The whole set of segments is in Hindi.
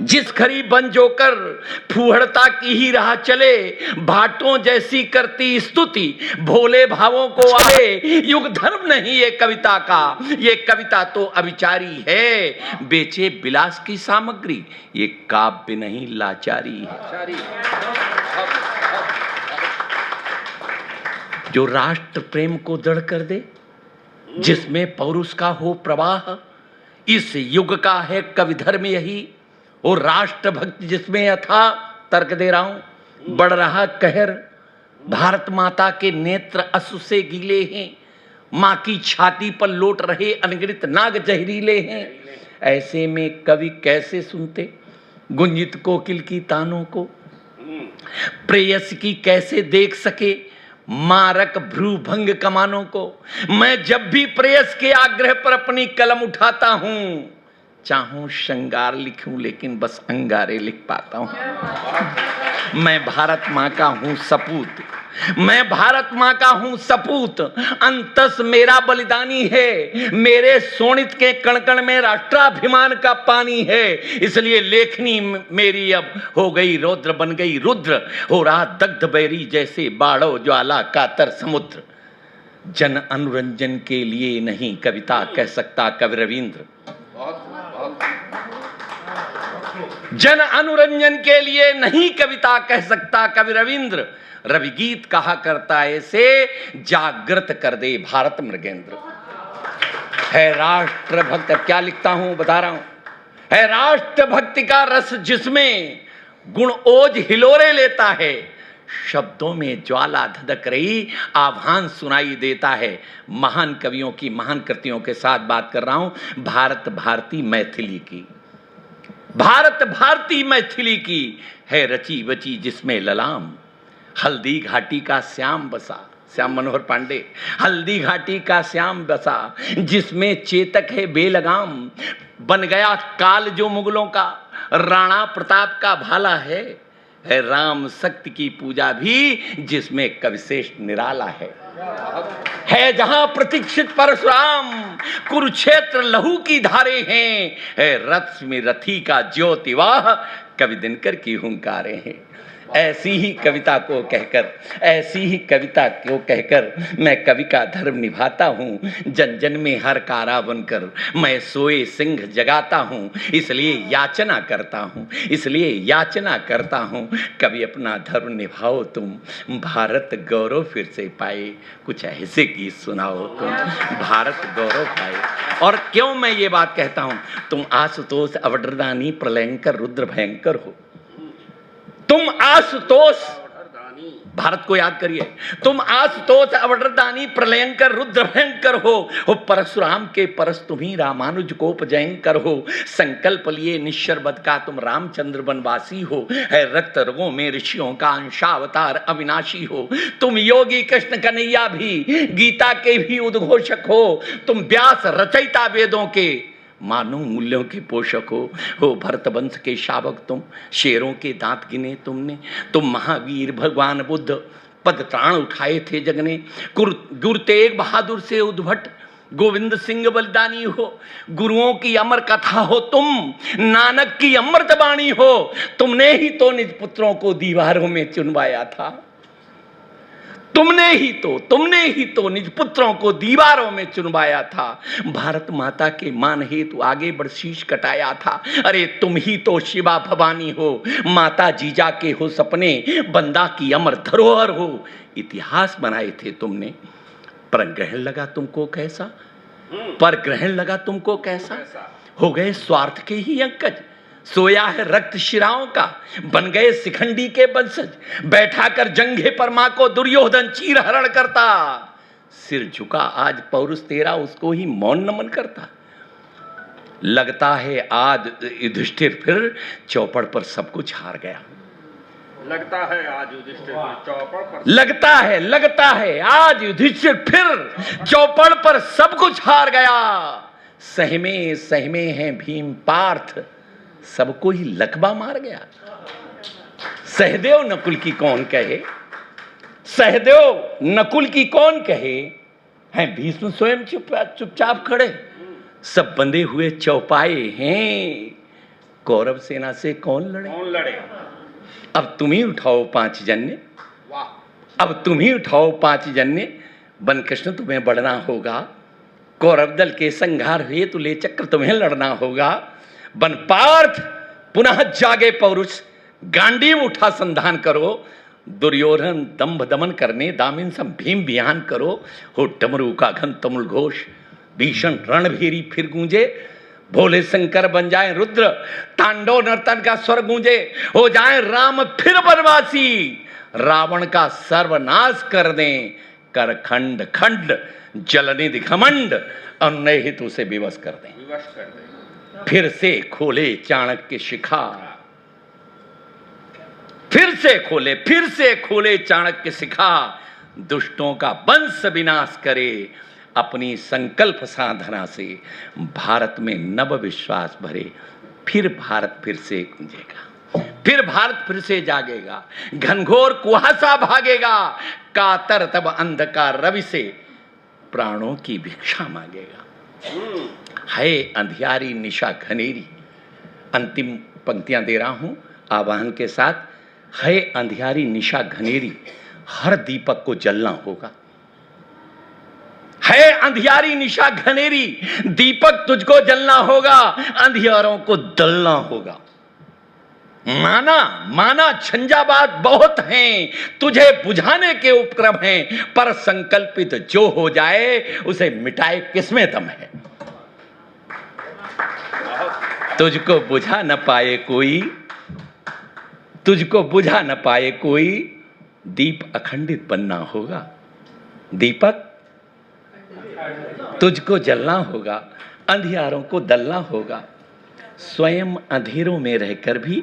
जिस खरी बन जोकर फूहड़ता की ही राह चले, भाटों जैसी करती स्तुति भोले भावों को आए। युग धर्म नहीं ये कविता का, ये कविता तो अविचारी है। बेचे विलास की सामग्री, ये काव्य नहीं लाचारी है। जो राष्ट्र प्रेम को दृढ़ कर दे, जिसमें पौरुष का हो प्रवाह, इस युग का है कवि धर्म यही। और राष्ट्र भक्ति जिसमें अथा, तर्क दे रहा हूं, बढ़ रहा कहर। भारत माता के नेत्र अश्रु से गीले हैं, मां की छाती पर लौट रहे अनगिनत नाग जहरीले हैं। ऐसे में कवि कैसे सुनते गुंजित कोकिल की तानों को, प्रेयस की कैसे देख सके मारक भ्रूभंग कमानों को। मैं जब भी प्रेयस के आग्रह पर अपनी कलम उठाता हूं, चाहूं श्रृंगार लिखूं लेकिन बस अंगारे लिख पाता हूं। मैं भारत मां का हूं सपूत, मैं भारत मां का हूं सपूत। अंतस मेरा बलिदानी है, मेरे शोणित के कण कण में राष्ट्राभिमान का पानी है। इसलिए लेखनी मेरी अब हो गई रौद्र, बन गई रुद्र। हो रहा दग्ध बैरी जैसे बाढ़ो ज्वाला कातर समुद्र। जन अनुरंजन के लिए नहीं कविता कह सकता कवि रविंद्र। जन अनुरंजन के लिए नहीं कविता कह सकता कवि रविंद्र। रवि गीत कहा करता ऐसे, जागृत कर दे भारत मृगेंद्र। है राष्ट्र भक्त, क्या लिखता हूं बता रहा हूं, है राष्ट्र भक्ति का रस जिसमें गुण ओज हिलोरे लेता है। शब्दों में ज्वाला धधक रही आह्वान सुनाई देता है। महान कवियों की महान कृतियों के साथ बात कर रहा हूं भारत भारती मैथिली की। भारत भारती मैथिली की है रची बची जिसमें ललाम। हल्दी घाटी का श्याम बसा, श्याम मनोहर पांडे। हल्दी घाटी का श्याम बसा जिसमें चेतक है बेलगाम। बन गया काल जो मुगलों का, राणा प्रताप का भाला है राम शक्ति की पूजा भी जिसमें कविश्रेष्ठ निराला है जहां प्रतीक्षित परशुराम। कुरुक्षेत्र लहू की धारे हैं, है रथ में रथी का ज्योतिवाह कवि दिनकर की हुंकारे हैं। ऐसी ही कविता को कहकर, ऐसी ही कविता को कहकर मैं कवि का धर्म निभाता हूँ। जन जन में हर कारा बनकर मैं सोए सिंह जगाता हूँ। इसलिए याचना करता हूँ, इसलिए याचना करता हूँ, कभी अपना धर्म निभाओ तुम, भारत गौरव फिर से पाए। कुछ ऐसे गीत सुनाओ तुम, भारत गौरव पाए। और क्यों मैं ये बात कहता हूँ, तुम आशुतोष अवडरदानी प्रलयंकर रुद्र भयंकर हो। तुम आशुतोष, भारत को याद करिए, तुम आशुतोष अवडरदानी प्रलयंकर रुद्र भयंकर हो परशुराम के परस तुम्ही रामानुज कोपजयंकर हो। संकल्प लिए निश्चर बद का तुम रामचंद्र वनवासी हो। है रक्त रगों में ऋषियों का अंशावतार अविनाशी हो। तुम योगी कृष्ण कन्हैया भी गीता के भी उद्घोषक हो। तुम व्यास रचयिता वेदों के मानव मूल्यों के पोषक हो भरत वंश के शावक तुम, शेरों के दांत गिने तुमने। तुम महावीर भगवान बुद्ध पद त्राण उठाए थे जगने। गुरु तेग बहादुर से उद्भट गोविंद सिंह बलिदानी हो। गुरुओं की अमर कथा हो तुम, नानक की अमृत वाणी हो। तुमने ही तो निज पुत्रों को दीवारों में चुनवाया था। तुमने ही तो निज पुत्रों को दीवारों में चुनवाया था। भारत माता के मान हेतु आगे बढ़ शीश कटाया था। अरे तुम ही तो शिवा भवानी हो, माता जीजा के हो सपने, बंदा की अमर धरोहर हो। इतिहास बनाए थे तुमने, पर ग्रहण लगा तुमको कैसा, पर ग्रहण लगा तुमको कैसा। हो गए स्वार्थ के ही अंकज, सोया है रक्त शिराओं का, बन गए शिखंडी के वंशज। बैठा कर जंघे पर मां को दुर्योधन चीर हरण करता। सिर झुका आज पौरुष तेरा, उसको ही मौन नमन करता। लगता है आज युधिष्ठिर फिर चौपड़ पर सब कुछ हार गया। लगता है आज युधिष्ठिर चौपड़ पर, लगता है आज युधिष्ठिर फिर चौपड़ पर सब कुछ हार गया। सहमे हैं भीम पार्थ, सबको ही लकवा मार गया। सहदेव नकुल की कौन कहे, सहदेव नकुल की कौन कहे, हैं भीष्म स्वयं चुपचाप खड़े। सब बंधे हुए चौपाए हैं, कौरव सेना से कौन लड़े? कौन लड़े? अब तुम ही उठाओ 5 जन्य, वाह, अब तुम ही उठाओ 5 जन्य। बन कृष्ण तुम्हें बढ़ना होगा, कौरव दल के संहार हुए तो ले चक्र तुम्हें लड़ना होगा। बन पार्थ पुनः जागे पौरुष, गांडीव उठा संधान करो। दुर्योधन दंभ दमन करने दामिन सम भीम बिहान करो। हो डमरू का घन तमुल घोष, भीषण रणभेरी फिर गूंजे। भोले शंकर बन जाए रुद्र, तांडव नर्तन का स्वर गूंजे। हो जाए राम फिर वनवासी, रावण का सर्वनाश कर दें। कर खंड खंड जलनिधि घमंड, अन्य हेतु से विवश कर दें। विवश कर दे। फिर से खोले चाणक्य शिखा, फिर से खोले चाणक्य शिखा। दुष्टों का वंश विनाश करे, अपनी संकल्प साधना से भारत में नव विश्वास भरे। फिर भारत फिर से गूंजेगा, फिर भारत फिर से जागेगा। घनघोर कुहासा भागेगा, कातर तब अंधकार रवि से प्राणों की भिक्षा मांगेगा। है अंधियारी निशा घनेरी, अंतिम पंक्तियां दे रहा हूं आवाहन के साथ। है अंधियारी निशा घनेरी, हर दीपक को जलना होगा। है अंधियारी निशा घनेरी, दीपक तुझको जलना होगा, अंधियारों को दलना होगा। माना झंझावात बहुत हैं, तुझे बुझाने के उपक्रम हैं, पर संकल्पित जो हो जाए उसे मिटाए किसमें दम है। तुझको बुझा न पाए कोई, तुझको बुझा न पाए कोई, दीप अखंडित बनना होगा। दीपक तुझको जलना होगा, अंधियारों को दलना होगा। स्वयं अंधेरों में रहकर भी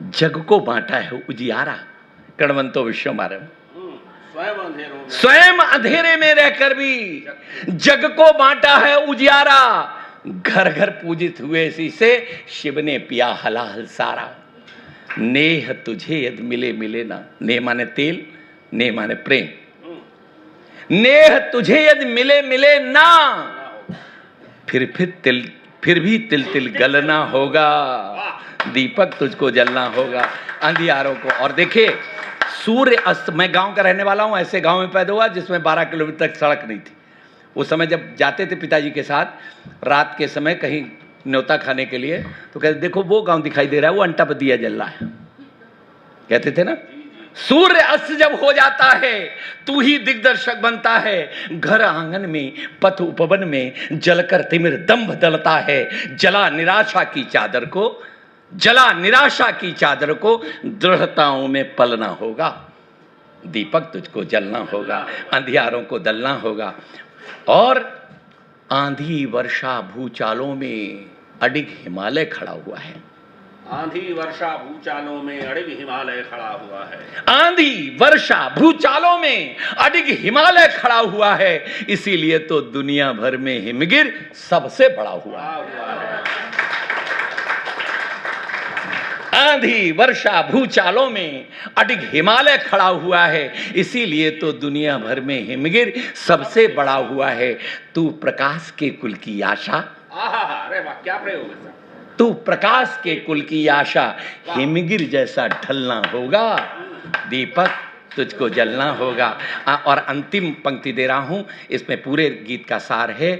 जग को बांटा है उजियारा। कणवंतो विश्वमारम। स्वयं अंधेरे में रहकर भी जग को बांटा है उजियारा। घर घर पूजित हुए इसी से शिव ने पिया हलाहल सारा। नेह तुझे यदि मिले मिले ना, नेह माने तेल, नेह माने प्रेम। नेह तुझे यदि मिले मिले ना, फिर भी तिल तिल गलना होगा। दीपक तुझको जलना होगा, अंधियारों को। और देखिए सूर्य अस्त, मैं गांव का रहने वाला हूं, ऐसे गांव में पैदा हुआ जिसमें 12 किलोमीटर तक सड़क नहीं थी। उस समय जब जाते थे पिताजी के साथ रात के समय कहीं न्योता खाने के लिए, तो कहते देखो वो गांव दिखाई दे रहा है, वो अंटा पर दिया जल रहा है, कहते थे ना। सूर्य अस्त जब हो जाता है तू ही दिग्दर्शक बनता है। घर आंगन में पथ उपवन में जलकर तिमिर दंभ दलता है। जला निराशा की चादर को, जला निराशा की चादर को, दृढ़ताओं में पलना होगा। दीपक तुझको जलना होगा, अंधियारों को दलना होगा। और आंधी वर्षा भूचालों में अडिग हिमालय खड़ा हुआ है। आंधी वर्षा भूचालों में अडिग हिमालय खड़ा हुआ है। आंधी वर्षा भूचालों में अडिग हिमालय खड़ा हुआ है, इसीलिए तो दुनिया भर में हिमगिर सबसे बड़ा हुआ है। आंधी वर्षा भूचालों में अडिग हिमालय खड़ा हुआ है, इसीलिए तो दुनिया भर में हिमगिर सबसे बड़ा हुआ है। तू प्रकाश के कुल की आशा, अरे वाह क्या प्रयोग है। तू प्रकाश के कुल की आशा, हिमगिर जैसा ढलना होगा। दीपक तुझको जलना होगा। और अंतिम पंक्ति दे रहा हूं, इसमें पूरे गीत का सार है।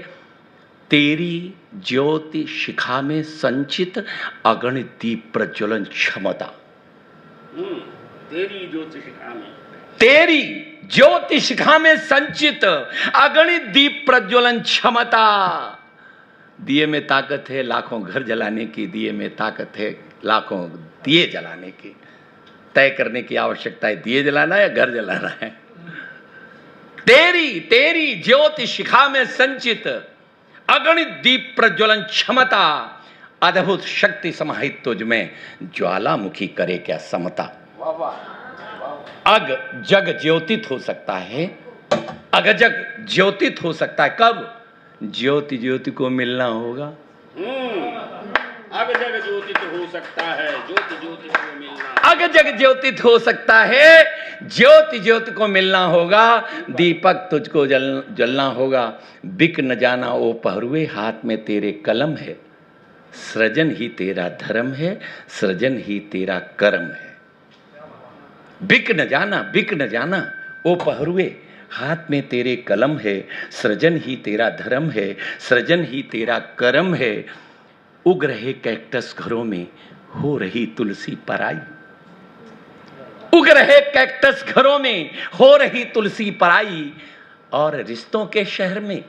तेरी ज्योति शिखा में संचित अगणित दीप प्रज्वलन क्षमता। तेरी ज्योति शिखा में, तेरी ज्योति शिखा में संचित अगणित दीप प्रज्वलन क्षमता। दिए में ताकत है लाखों घर जलाने की, दिए में ताकत है लाखों दिए जलाने की। तय करने की आवश्यकता है, दिए जलाना है या घर जलाना है। तेरी ज्योति शिखा में संचित अगणित दीप प्रज्वलन क्षमता, अद्भुत शक्ति समाहित तुझ में, ज्वालामुखी करे क्या समता। अग जग ज्योतित हो सकता है, अगजग ज्योतित हो सकता है कब? ज्योति ज्योति को मिलना होगा। अग जग ज्योतित हो सकता है, ज्योति ज्योति को मिलना। अग जग ज्योतित हो सकता है, ज्योति ज्योति को मिलना होगा। दीपक तुझको जलना होगा। बिक न जाना ओ पहरुए, हाथ में तेरे कलम है। सृजन ही तेरा धर्म है, सृजन ही तेरा कर्म है। बिक न जाना, बिक न जाना ओ पहरुए, हाथ में तेरे कलम है। सृजन ही तेरा धर्म है, सृजन ही तेरा कर्म है। उग रहे कैक्टस घरों में हो रही तुलसी पराई। उग रहे कैक्टस घरों में हो रही तुलसी पराई, और रिश्तों के शहर में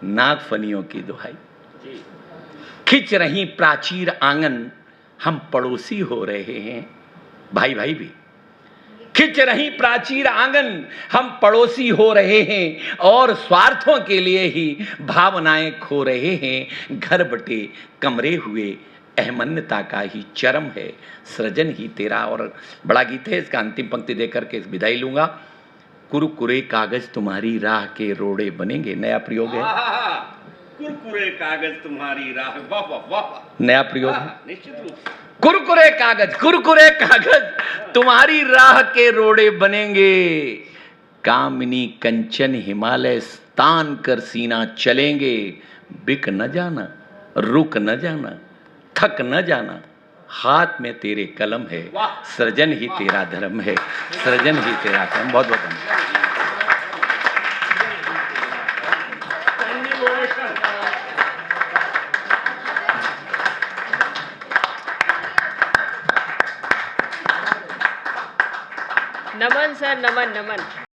नागफनियों की दुहाई। जी। खिंच रही प्राचीर आंगन, हम पड़ोसी हो रहे हैं। भाई भाई भी खिंच रही प्राचीर आंगन, हम पड़ोसी हो रहे हैं, और स्वार्थों के लिए ही भावनाएं खो रहे हैं। घर बटे कमरे हुए अहमन्यता का ही चरम है, सृजन ही तेरा। और बड़ा गीत है, इसका अंतिम पंक्ति देकर के विदाई लूंगा। कुरकुरे कागज तुम्हारी राह के रोड़े बनेंगे, नया प्रयोग है। कुरकुरे कागज तुम्हारी राह, वाह वाह वाह, नया प्रयोग है। निश्चित रूप से। कुरकुरे कागज, कुरकुरे कागज तुम्हारी राह के रोड़े बनेंगे। कामिनी कंचन हिमालय स्थान कर सीना चलेंगे। बिक न जाना, रुक न जाना, थक न जाना, हाथ में तेरे कलम है। सृजन ही तेरा धर्म है, सृजन ही तेरा कर्म। बहुत बहुत धन्यवाद। नमन सर, नमन नमन।